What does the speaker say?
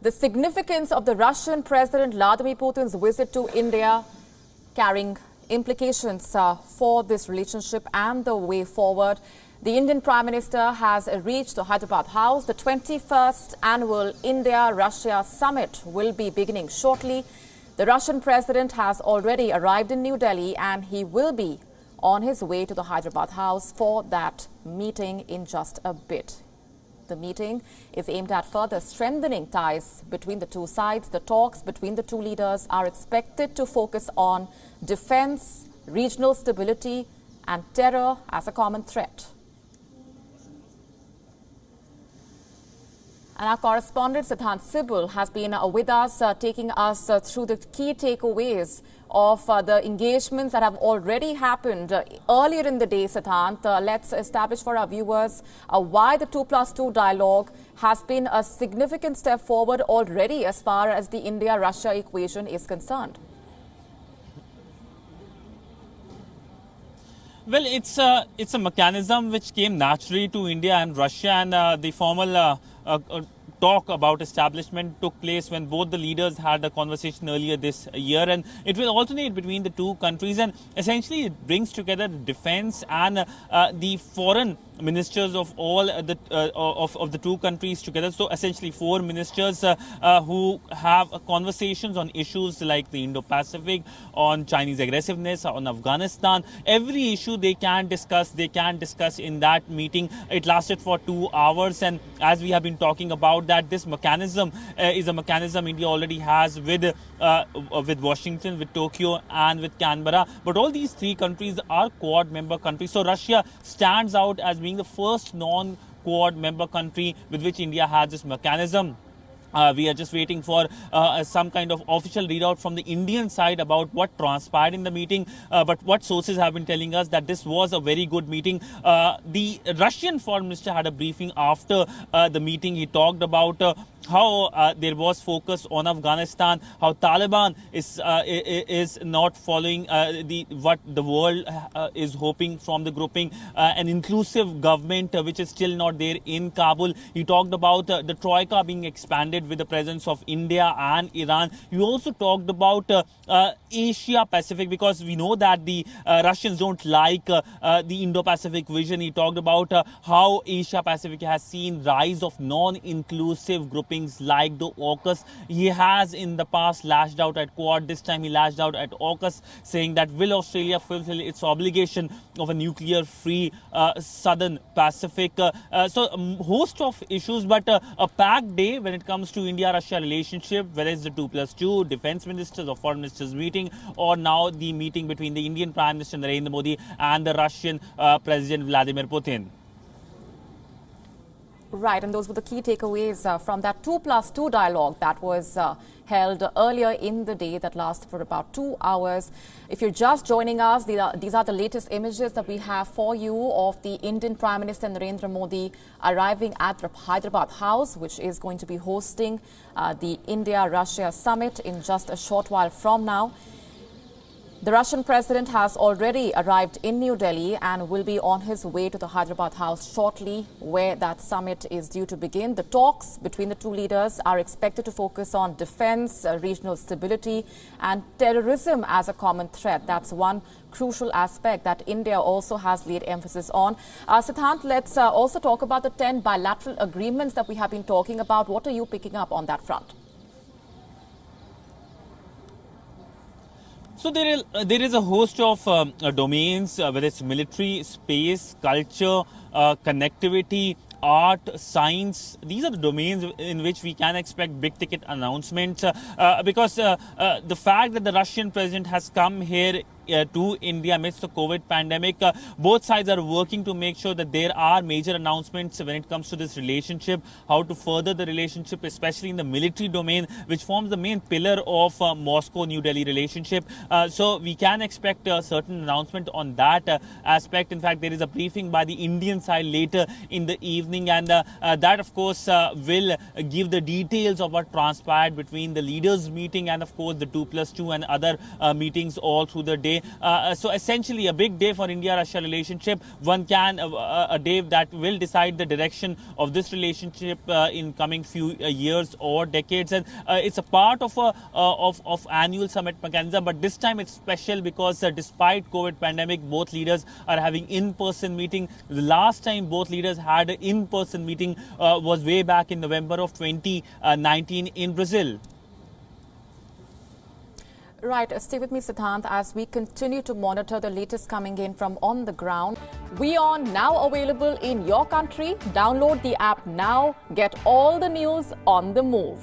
the significance of the Russian President Vladimir Putin's visit to India, carrying implications for this relationship and the way forward. The Indian Prime Minister has reached the Hyderabad House. The 21st annual India-Russia summit will be beginning shortly. The Russian president has already arrived in New Delhi and he will be on his way to the Hyderabad House for that meeting in just a bit. The meeting is aimed at further strengthening ties between the two sides. The talks between the two leaders are expected to focus on defense, regional stability, and terror as a common threat. And our correspondent Siddhant Sibul has been with us, taking us through the key takeaways of the engagements that have already happened earlier in the day. Siddhant, let's establish for our viewers why the 2+2 dialogue has been a significant step forward already as far as the India-Russia equation is concerned. Well, it's a mechanism which came naturally to India and Russia, and the formal talk about establishment took place when both the leaders had a conversation earlier this year, and it will alternate between the two countries, and essentially it brings together defense and the foreign ministers of all of the two countries together. So essentially 4 ministers who have conversations on issues like the Indo-Pacific, on Chinese aggressiveness, on Afghanistan. Every issue they can discuss in that meeting. It lasted for 2 hours, and as we have been talking about that, this mechanism is a mechanism India already has with Washington, with Tokyo and with Canberra. But all these 3 countries are Quad member countries. So Russia stands out as being the first non-Quad member country with which India has this mechanism. We are just waiting for some kind of official readout from the Indian side about what transpired in the meeting. But what sources have been telling us that this was a very good meeting. The Russian foreign minister had a briefing after the meeting. He talked about how there was focus on Afghanistan, how Taliban is not following what the world is hoping from the grouping, an inclusive government which is still not there in Kabul. He talked about the Troika being expanded with the presence of India and Iran. He also talked about Asia Pacific, because we know that the Russians don't like the Indo-Pacific vision. He talked about how Asia Pacific has seen rise of non-inclusive groupings like the AUKUS. He has in the past lashed out at Quad. This time he lashed out at AUKUS, saying that will Australia fulfill its obligation of a nuclear-free Southern Pacific. So a host of issues, but a packed day when it comes to India-Russia relationship, whether it's the 2+2 defense ministers or foreign ministers meeting, or now the meeting between the Indian Prime Minister Narendra Modi and the Russian President Vladimir Putin. Right, and those were the key takeaways from that 2+2 dialogue that was held earlier in the day, that lasted for about 2 hours. If you're just joining us, these are the latest images that we have for you of the Indian Prime Minister Narendra Modi arriving at the Hyderabad House, which is going to be hosting the India-Russia summit in just a short while from now. The Russian president has already arrived in New Delhi and will be on his way to the Hyderabad House shortly, where that summit is due to begin. The talks between the two leaders are expected to focus on defense, regional stability, and terrorism as a common threat. That's one crucial aspect that India also has laid emphasis on. Siddhant, let's also talk about the 10 bilateral agreements that we have been talking about. What are you picking up on that front? So there is a host of domains, whether it's military, space, culture, connectivity, art, science. These are the domains in which we can expect big ticket announcements because the fact that the Russian president has come here to India amidst the COVID pandemic, both sides are working to make sure that there are major announcements when it comes to this relationship, how to further the relationship, especially in the military domain, which forms the main pillar of Moscow-New Delhi relationship. So we can expect a certain announcement on that aspect. In fact, there is a briefing by the Indian side later in the evening, and that, of course, will give the details of what transpired between the leaders' meeting and, of course, the 2+2 and other meetings all through the day. day. So essentially a big day for India-Russia relationship. One can, a day that will decide the direction of this relationship in coming few years or decades. And it's a part of of annual summit mechanism, but this time it's special because despite COVID pandemic, both leaders are having in-person meeting. The last time both leaders had an in-person meeting was way back in November of 2019 in Brazil. Right. Stay with me, Siddhant, as we continue to monitor the latest coming in from on the ground. WION now available in your country. Download the app now. Get all the news on the move.